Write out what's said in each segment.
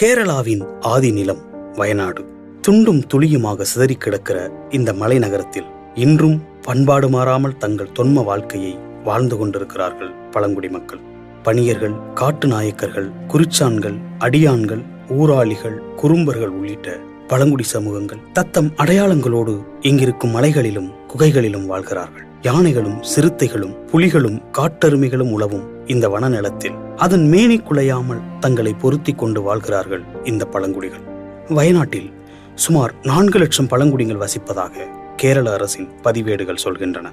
கேரளாவின் ஆதி நிலம் வயநாடு துண்டும் துளியுமாக சிதறி கிடக்கிற இந்த மலை நகரத்தில் இன்றும் பண்பாடு மாறாமல் தங்கள் தொன்ம வாழ்க்கையை வாழ்ந்து கொண்டிருக்கிறார்கள் பழங்குடி மக்கள். பணியர்கள், காட்டு நாயக்கர்கள், குறிச்சான்கள், அடியான்கள், ஊராளிகள், குறும்பர்கள் உள்ளிட்ட பழங்குடி சமூகங்கள் தத்தம் அடையாளங்களோடு இங்கிருக்கும் மலைகளிலும் குகைகளிலும் வாழ்கிறார்கள். யானைகளும் சிறுத்தைகளும் புலிகளும் காட்டெருமைகளும் உழவும் இந்த வனநிலத்தில் அதன் மேனி குலையாமல் தங்களை பொருத்தி கொண்டு வாழ்கிறார்கள் இந்த பழங்குடிகள். வயநாட்டில் சுமார் 4 லட்சம் பழங்குடிகள் வசிப்பதாக கேரள அரசின் பதிவேடுகள் சொல்கின்றன.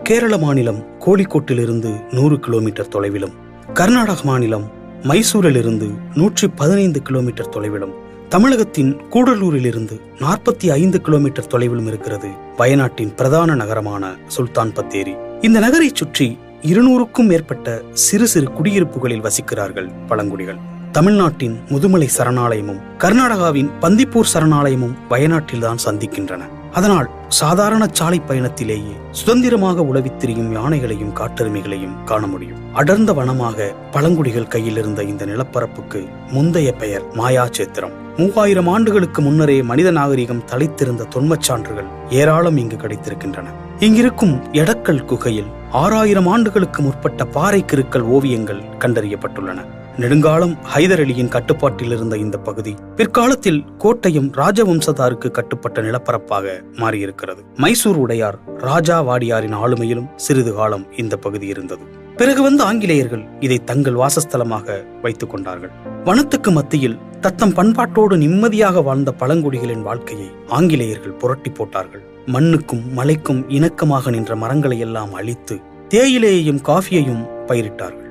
கேரள மாநிலம் கோழிக்கோட்டிலிருந்து 100 கிலோமீட்டர் தொலைவிலும், கர்நாடக மாநிலம் மைசூரிலிருந்து 115 கிலோமீட்டர் தொலைவிலும், தமிழகத்தின் கூடலூரிலிருந்து 45 கிலோமீட்டர் தொலைவிலும் இருக்கிறது வயநாட்டின் பிரதான நகரமான சுல்தான் பத்தேரி. இந்த நகரை சுற்றி 200க்கும் மேற்பட்ட சிறு சிறு குடியிருப்புகளில் வசிக்கிறார்கள் பழங்குடிகள். தமிழ்நாட்டின் முதுமலை சரணாலயமும் கர்நாடகாவின் பந்திப்பூர் சரணாலயமும் வயநாட்டில்தான் சந்திக்கின்றன. அதனால் சாதாரண சாலை பயணத்திலேயே சுதந்திரமாக உலவித் திரியும் யானைகளையும் காட்டெருமைகளையும் காண முடியும். அடர்ந்த வனமாக பழங்குடிகள் கையில் இருந்த இந்த நிலப்பரப்புக்கு முந்தைய பெயர் மாயாச்சேத்திரம். 3000 ஆண்டுகளுக்கு முன்னரே மனித நாகரிகம் தலைத்திருந்த தொன்மச் சான்றுகள் ஏராளம் இங்கு கிடைத்திருக்கின்றன. இங்கிருக்கும் எடக்கல் குகையில் 6000 ஆண்டுகளுக்கு முற்பட்ட பாறை கிருக்கல் ஓவியங்கள் கண்டறியப்பட்டுள்ளன. நெடுங்காலம் ஹைதர் அலியின் கட்டுப்பாட்டில் இருந்த இந்த பகுதி பிற்காலத்தில் கோட்டயம் ராஜவம்சத்தாருக்கு கட்டுப்பட்ட நிலப்பரப்பாக மாறியிருக்கிறது. மைசூர் உடையார் ராஜா வாடியாரின் ஆளுமையிலும் சிறிது காலம் இந்த பகுதி இருந்தது. பிறகு வந்த ஆங்கிலேயர்கள் இதை தங்கள் வாசஸ்தலமாக வைத்துக் கொண்டார்கள். வனத்துக்கு மத்தியில் தத்தம் பண்பாட்டோடு நிம்மதியாக வாழ்ந்த பழங்குடிகளின் வாழ்க்கையை ஆங்கிலேயர்கள் புரட்டி போட்டார்கள். மண்ணுக்கும் மலைக்கும் இணக்கமாக நின்ற மரங்களை எல்லாம் அழித்து தேயிலையையும் காஃபியையும் பயிரிட்டார்கள்.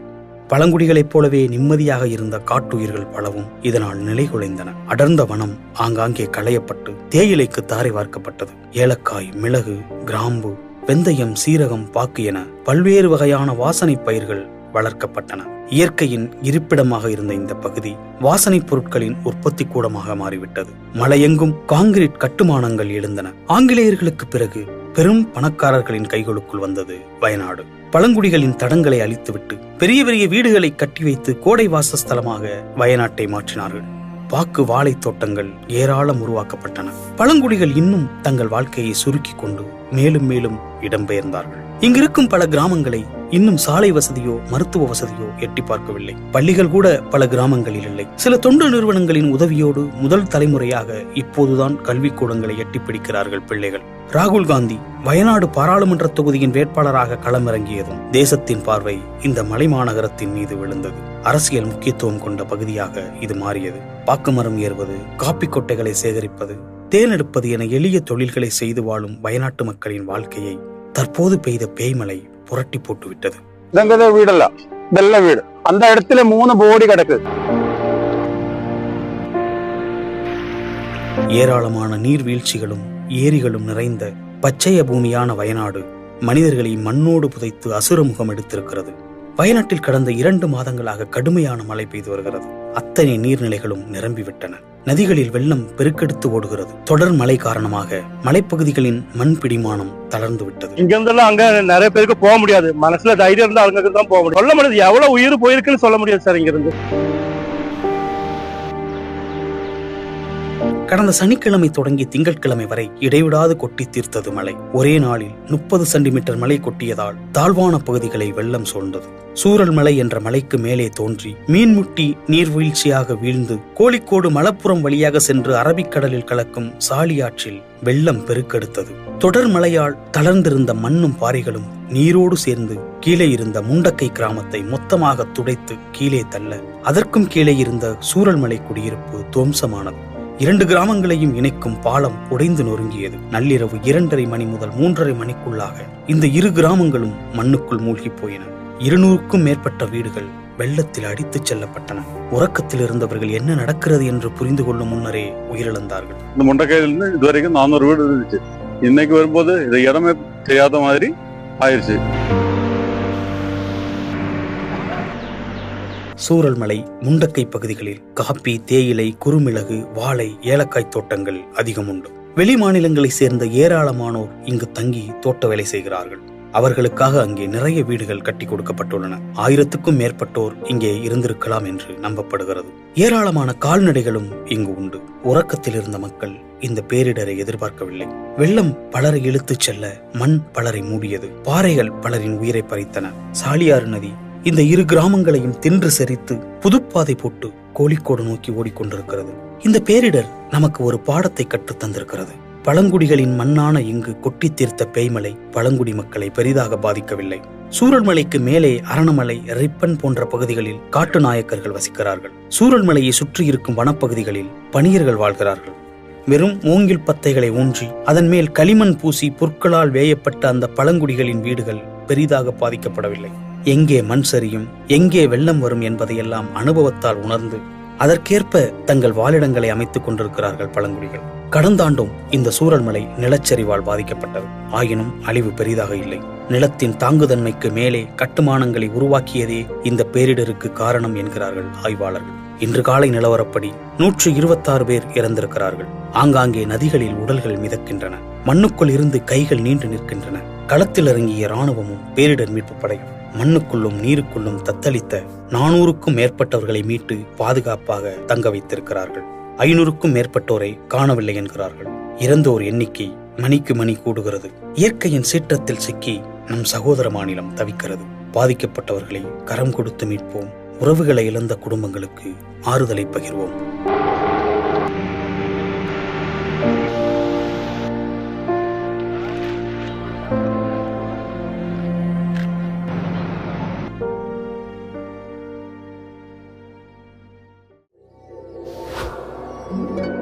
பழங்குடிகளைப் போலவே நிம்மதியாக இருந்த காட்டுயிர்கள் பலவும் இதனால் நிலைகுலைந்தன. அடர்ந்த வனம் ஆங்காங்கே களையப்பட்டு தேயிலைக்கு தாரை வார்க்கப்பட்டது. ஏலக்காய், மிளகு, கிராம்பு, வெந்தயம், சீரகம், பாக்கு என பல்வேறு வகையான வாசனை பயிர்கள் வளர்க்கப்பட்டன. இயற்கையின் இருப்பிடமாக இருந்த இந்த பகுதி வாசனைப் பொருட்களின் உற்பத்தி கூடமாக மாறிவிட்டது. மலையெங்கும் காங்கிரீட் கட்டுமானங்கள் எழுந்தன. ஆங்கிலேயர்களுக்கு பிறகு பெரும் பணக்காரர்களின் கைகளுக்குள் வந்தது வயநாடு. பழங்குடிகளின் தடங்களை அழித்துவிட்டு பெரிய பெரிய வீடுகளை கட்டி வைத்து கோடை வாசஸ்தலமாக வயநாட்டை மாற்றினார்கள். பாக்கு, வாழை தோட்டங்கள் ஏராளம் உருவாக்கப்பட்டன. பழங்குடிகள் இன்னும் தங்கள் வாழ்க்கையை சுருக்கி கொண்டு மேலும் மேலும் இடம்பெயர்ந்தார்கள். இங்கிருக்கும் பல கிராமங்களை இன்னும் சாலை வசதியோ மருத்துவ வசதியோ எட்டி பார்க்கவில்லை. பள்ளிகள் கூட பல கிராமங்களில் இல்லை. சில தொண்டு நிறுவனங்களின் உதவியோடு முதல் தலைமுறையாக இப்போதுதான் கல்விக்கூடங்களை எட்டி பிடிக்கிறார்கள் பிள்ளைகள். ராகுல் காந்தி வயநாடு பாராளுமன்ற தொகுதியின் வேட்பாளராக களமிறங்கியதும் தேசத்தின் பார்வை இந்த மலை மாநகரத்தின் மீது விழுந்தது. அரசியல் முக்கியத்துவம் கொண்ட பகுதியாக இது மாறியது. பாக்குமரம் ஏறுவது, காப்பி கொட்டைகளை சேகரிப்பது, தேனெடுப்பது என எளிய தொழில்களை செய்து வாழும் வயநாட்டு மக்களின் வாழ்க்கையை தற்போது பெய்த பேய்மலை புரட்டி போட்டு விட்டது. வீடல்ல வெள்ள வீடு, அந்த இடத்துல 3 போடி கிடக்கு. ஏராளமான நீர்வீழ்ச்சிகளும் ஏரிகளும் நிறைந்த பச்சைய பூமியான வயநாடு மனிதர்களை மண்ணோடு புதைத்து அசுரமுகம் எடுத்திருக்கிறது. வயநாட்டில் கடந்த 2 மாதங்களாக கடுமையான மழை பெய்து வருகிறது. அத்தனை நீர்நிலைகளும் நிரம்பிவிட்டன. நதிகளில் வெள்ளம் பெருக்கெடுத்து ஓடுகிறது. தொடர் மழை காரணமாக மலைப்பகுதிகளின் மண் பிடிமானம் தளர்ந்து விட்டது. இங்க இருந்தெல்லாம் அங்க நிறைய பேருக்கு போக முடியாது. மனசுல தைரியம் இருந்தா அங்க தான் போக முடியும். சொல்ல முடியாது எவ்வளவு உயிர் போயிருக்குன்னு சொல்ல முடியாது சார். இங்க இருந்து கடந்த சனிக்கிழமை தொடங்கி திங்கட்கிழமை வரை இடைவிடாது கொட்டி தீர்த்தது மழை. ஒரே நாளில் 30 சென்டிமீட்டர் மழை கொட்டியதால் தாழ்வான பகுதிகளை வெள்ளம் சூழ்ந்தது. சூரல் மலை என்ற மலைக்கு மேலே தோன்றி மீன்முட்டி நீர்வீழ்ச்சியாக வீழ்ந்து கோழிக்கோடு மலப்புரம் வழியாக சென்று அரபிக்கடலில் கலக்கும் சாலியாற்றில் வெள்ளம் பெருக்கெடுத்தது. தொடர் மழையால் தளர்ந்திருந்த மண்ணும் பாறைகளும் நீரோடு சேர்ந்து கீழே இருந்த முண்டக்கை கிராமத்தை மொத்தமாக துடைத்து கீழே தள்ள அதற்கும் கீழே இருந்த சூரல் மலை குடியிருப்பு துவம்சமானது. 2 கிராமங்களையும் இணைக்கும் பாலம் உடைந்து நொறுங்கியது. நள்ளிரவு 2:30 மணி முதல் 3:30 மணிக்குள்ளாக இந்த 2 கிராமங்களும் மண்ணுக்குள் மூழ்கி போயின. 200க்கும் மேற்பட்ட வீடுகள் வெள்ளத்தில் அடித்துச் செல்லப்பட்டன. உறக்கத்தில் இருந்தவர்கள் என்ன நடக்கிறது என்று புரிந்து கொள்ளும் முன்னரே உயிரிழந்தார்கள். இந்த முண்டக்கையிலிருந்து இதுவரைக்கும் 400 வீடு இருந்துச்சு. இன்னைக்கு வரும்போது இது இடமே தெரியாத மாதிரி ஆயிடுச்சு. சூரல் மலை, முண்டக்கை பகுதிகளில் காப்பி, தேயிலை, குறுமிளகு, வாழை, ஏலக்காய் தோட்டங்கள் அதிகம் உண்டு. வெளி மாநிலங்களை சேர்ந்த ஏராளமானோர் இங்கு தங்கி தோட்ட வேலை செய்கிறார்கள். அவர்களுக்காக அங்கே நிறைய வீடுகள் கட்டி கொடுக்கப்பட்டுள்ளன. 1000க்கும் மேற்பட்டோர் இங்கே இருந்திருக்கலாம் என்று நம்பப்படுகிறது. ஏராளமான கால்நடைகளும் இங்கு உண்டு. உறக்கத்தில் இருந்த மக்கள் இந்த பேரிடரை எதிர்பார்க்கவில்லை. வெள்ளம் பலரை இழுத்துச் செல்ல மண் பலரை மூடியது. பாறைகள் பலரின் உயிரை பறித்தன. சாலியாறு நதி இந்த இரு கிராமங்களையும் தின்று செறித்து புதுப்பாதை போட்டு கோழிக்கோடு நோக்கி ஓடிக்கொண்டிருக்கிறது. இந்த பேரிடர் நமக்கு ஒரு பாடத்தை கற்றுத் தந்திருக்கிறது. பழங்குடிகளின் மண்ணான இங்கு கொட்டி தீர்த்த பேய்மலை பழங்குடி மக்களை பெரிதாக பாதிக்கவில்லை. சூரல்மலைக்கு மேலே அரணமலை, ரிப்பன் போன்ற பகுதிகளில் காட்டு நாயக்கர்கள் வசிக்கிறார்கள். சூரல்மலையை சுற்றி இருக்கும் வனப்பகுதிகளில் பணியர்கள் வாழ்கிறார்கள். வெறும் மூங்கில் பத்தைகளை ஊன்றி அதன் மேல் களிமண் பூசி புற்களால் வேயப்பட்ட அந்த பழங்குடிகளின் வீடுகள் பெரிதாக பாதிக்கப்படவில்லை. எங்கே மண் சரியும், எங்கே வெள்ளம் வரும் என்பதையெல்லாம் அனுபவத்தால் உணர்ந்து அதற்கேற்ப தங்கள் வாழிடங்களை அமைத்துக் கொண்டிருக்கிறார்கள் பழங்குடிகள். கடந்த ஆண்டும் இந்த சூரல்மலை நிலச்சரிவால் பாதிக்கப்பட்டது. ஆயினும் அழிவு பெரிதாக இல்லை. நிலத்தின் தாங்குதன்மைக்கு மேலே கட்டுமானங்களை உருவாக்கியதே இந்த பேரிடருக்கு காரணம் என்கிறார்கள் ஆய்வாளர்கள். இன்று காலை நிலவரப்படி 126 பேர் இறந்திருக்கிறார்கள். ஆங்காங்கே நதிகளில் உடல்கள் மிதக்கின்றன. மண்ணுக்குள் இருந்து கைகள் நீண்டு நிற்கின்றன. களத்தில் இறங்கிய இராணுவமும் பேரிடர் மீட்பு படையும் மண்ணுக்குள்ளும் நீருக்குள்ளும் தத்தளித்த 400க்கும் மேற்பட்டவர்களை மீட்டு பாதுகாப்பாக தங்க வைத்திருக்கிறார்கள். 500க்கும் மேற்பட்டோரை காணவில்லை என்கிறார்கள். இறந்தோர் எண்ணிக்கை மணிக்கு மணி கூடுகிறது. இயற்கையின் சீற்றத்தில் சிக்கி நம் சகோதர மாநிலம் தவிக்கிறது. பாதிக்கப்பட்டவர்களை கரம் கொடுத்து மீட்போம். உறவுகளை இழந்த குடும்பங்களுக்கு ஆறுதலை பகிர்வோம். thank you